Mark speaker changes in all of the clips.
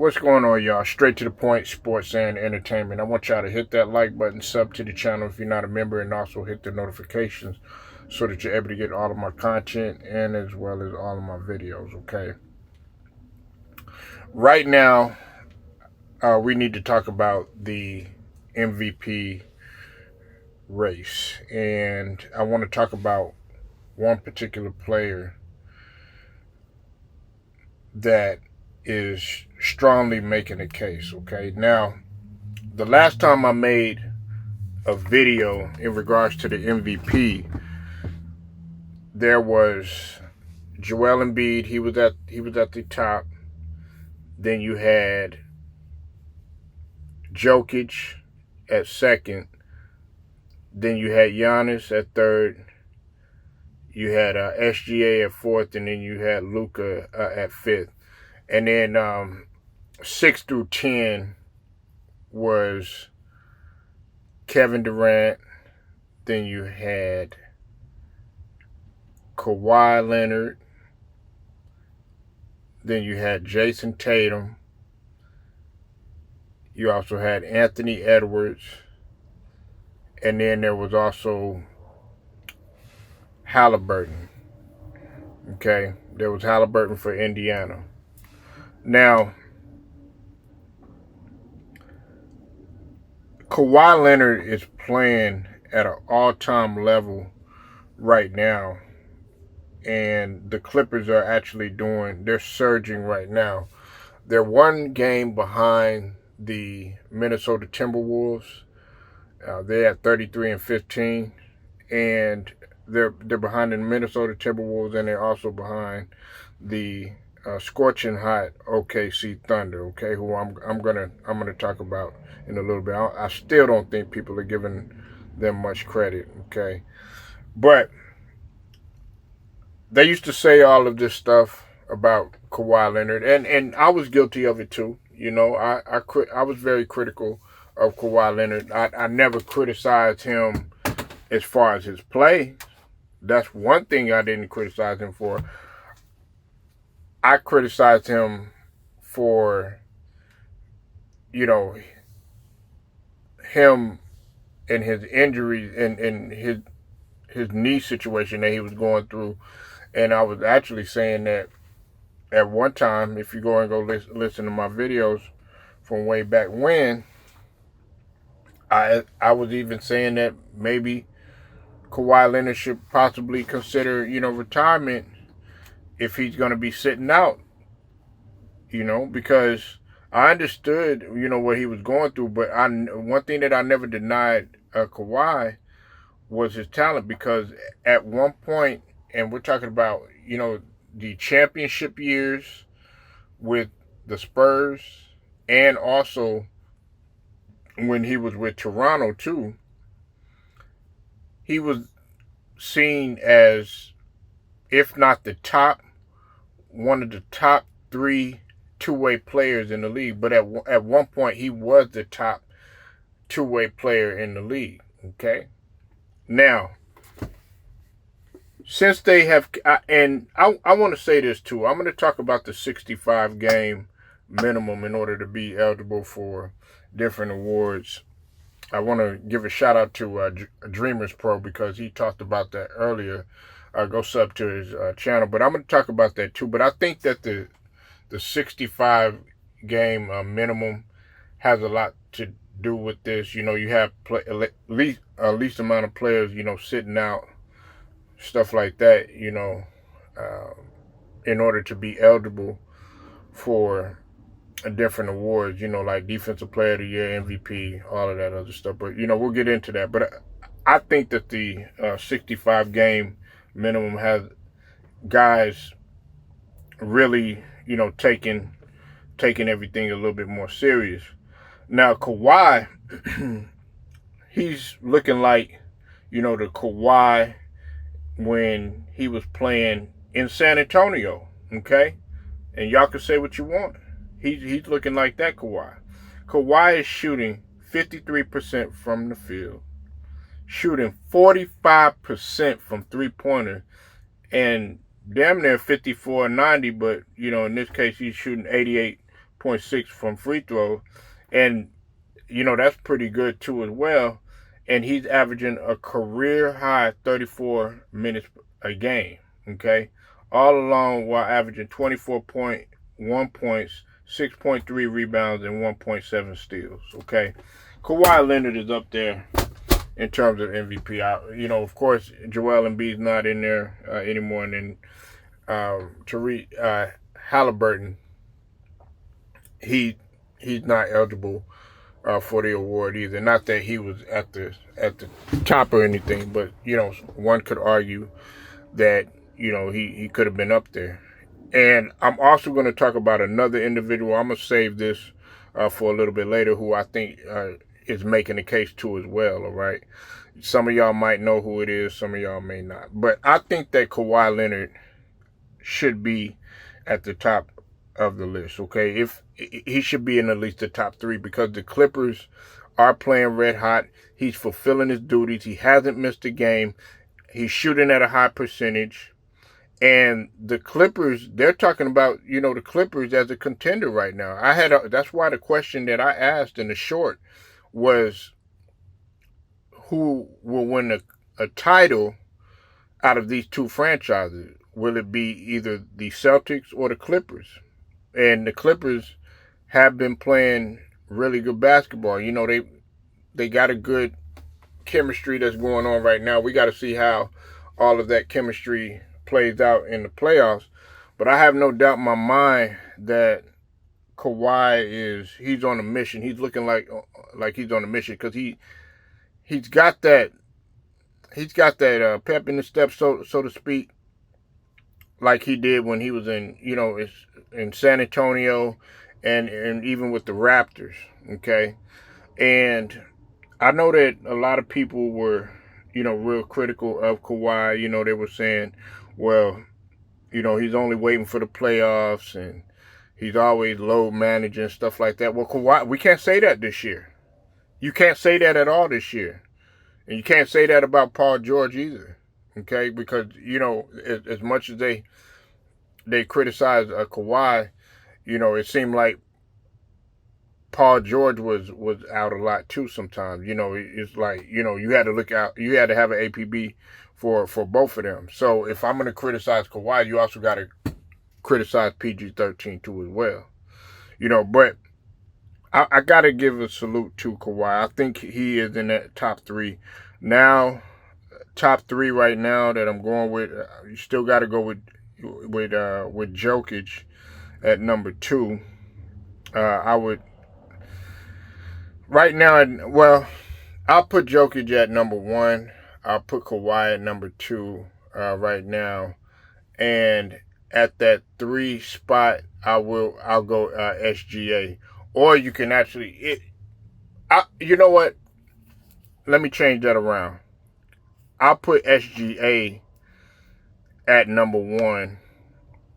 Speaker 1: What's going on, y'all? Straight to the point, sports and entertainment. I want y'all to hit that like button, sub to the channel if you're not a member, and also hit the notifications so that you're able to get all of my content and as well as all of my videos, okay? Right now, we need to talk about the MVP race, and I want to talk about one particular player that is strongly making a case, okay? Now, the last time I made a video in regards to the MVP, there was Joel Embiid. He was at the top. Then you had Jokic at second. Then you had Giannis at third. You had SGA at fourth, and then you had Luka at fifth. And then 6 through 10 was Kevin Durant. Then you had Kawhi Leonard. Then you had Jason Tatum. You also had Anthony Edwards. And then there was also Halliburton. Okay, there was Halliburton for Indiana. Now, Kawhi Leonard is playing at an all-time level right now. And the Clippers are actually they're surging right now. They're one game behind the Minnesota Timberwolves. They're at 33-15. And they're behind the Minnesota Timberwolves, and they're also behind the scorching hot OKC Thunder, okay, who I'm gonna talk about in a little bit. I still don't think people are giving them much credit, okay, but they used to say all of this stuff about Kawhi Leonard, and I was guilty of it too. You know, I was very critical of Kawhi Leonard. I never criticized him as far as his play. That's one thing I didn't criticize him for. I criticized him for, you know, him and his injuries and his knee situation that he was going through. And I was actually saying that at one time, if you go and listen to my videos from way back when, I was even saying that maybe Kawhi Leonard should possibly consider, retirement if he's going to be sitting out, because I understood, what he was going through. But one thing that I never denied Kawhi was his talent, because at one point, and we're talking about, the championship years with the Spurs, and also when he was with Toronto too, he was seen as, if not the top, one of the top 3 two-way players in the league. But at one point, he was the top two-way player in the league, okay? Now, since they have, and I want to say this too, I'm going to talk about the 65-game minimum in order to be eligible for different awards. I want to give a shout out to Dreamers Pro, because he talked about that earlier. Go sub to his channel, but I'm going to talk about that too. But I think that the 65-game minimum has a lot to do with this. You have least amount of players, sitting out, stuff like that, in order to be eligible for different awards, like Defensive Player of the Year, MVP, all of that other stuff. But, we'll get into that. But I think that the 65-game minimum has guys really, taking everything a little bit more serious. Now, Kawhi, he's looking like, the Kawhi when he was playing in San Antonio, okay? And y'all can say what you want. He's looking like that Kawhi. Kawhi is shooting 53% from the field, shooting 45% from three-pointer, and damn near 54-90, but, in this case, he's shooting 6.6 from free throws. And, you know, that's pretty good too as well. And he's averaging a career high 34 minutes a game, okay? All along while averaging 24.1 points, 6.3 rebounds, and 1.7 steals, okay? Kawhi Leonard is up there in terms of MVP. You know, of course, Joel Embiid's not in there anymore. And then Tariq Halliburton, he's not eligible for the award either. Not that he was at the top or anything, but you know, one could argue that you know he could have been up there. And I'm also going to talk about another individual. I'm gonna save this for a little bit later, who I think is making the case too as well. All right, some of y'all might know who it is, some of y'all may not, but I think that Kawhi Leonard should be at the top of the list, okay? If he should be in at least the top 3, because the Clippers are playing red hot. He's fulfilling his duties. He hasn't missed a game. He's shooting at a high percentage. And the Clippers, they're talking about, you know, the Clippers as a contender right now. That's why the question that I asked in the short was, who will win a title out of these two franchises? Will it be either the Celtics or the Clippers? And the Clippers have been playing really good basketball. You know, they got a good chemistry that's going on right now. We got to see how all of that chemistry plays out in the playoffs. But I have no doubt in my mind that Kawhi he's on a mission. He's looking like he's on a mission, because he's got that pep in the step, so to speak, like he did when he was in San Antonio and even with the Raptors, okay? And I know that a lot of people were, you know, real critical of Kawhi. You know, they were saying, well, you know, he's only waiting for the playoffs and he's always load managing and stuff like that. Well, Kawhi, we can't say that this year. You can't say that at all this year. And you can't say that about Paul George either, okay? Because, you know, as much as they criticize Kawhi, you know, it seemed like Paul George was out a lot too sometimes. You know, it's like, you know, you had to look out, you had to have an APB for both of them. So if I'm going to criticize Kawhi, you also got to criticize PG-13 too as well. You know, but I got to give a salute to Kawhi. I think he is in that top 3. Now, top 3 right now that I'm going with, you still got to go with Jokic at number 2. I would right now. Well, I'll put Jokic at number 1. I'll put Kawhi at number 2 right now, and at that 3 spot, I'll go SGA. Or you can actually you know what? Let me change that around. I'll put SGA at number 1,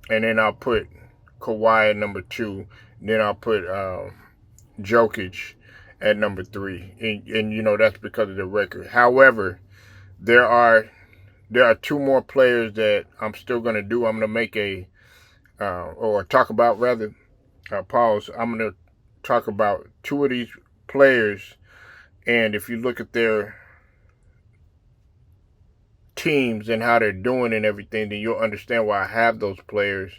Speaker 1: and then I'll put Kawhi at number 2. Then I'll put Jokic at number 3, and you know that's because of the record. However, there are 2 more players that I'm still going to do. I'm going to make or talk about rather. Pause. I'm going to talk about 2 of these players, and if you look at their teams and how they're doing and everything, then you'll understand why I have those players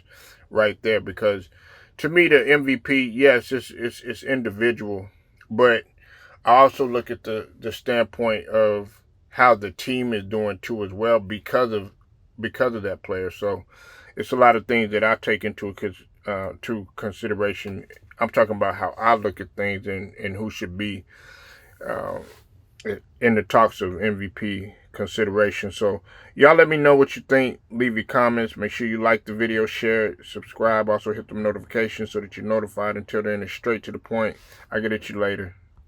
Speaker 1: right there. Because to me, the MVP, yes, it's individual, but I also look at the standpoint of how the team is doing too as well because of that player. So it's a lot of things that I take into consideration. I'm talking about how I look at things and who should be in the talks of MVP consideration. So y'all let me know what you think. Leave your comments. Make sure you like the video, share it, subscribe. Also hit the notifications so that you're notified. Until then, it's straight to the point. I'll get at you later.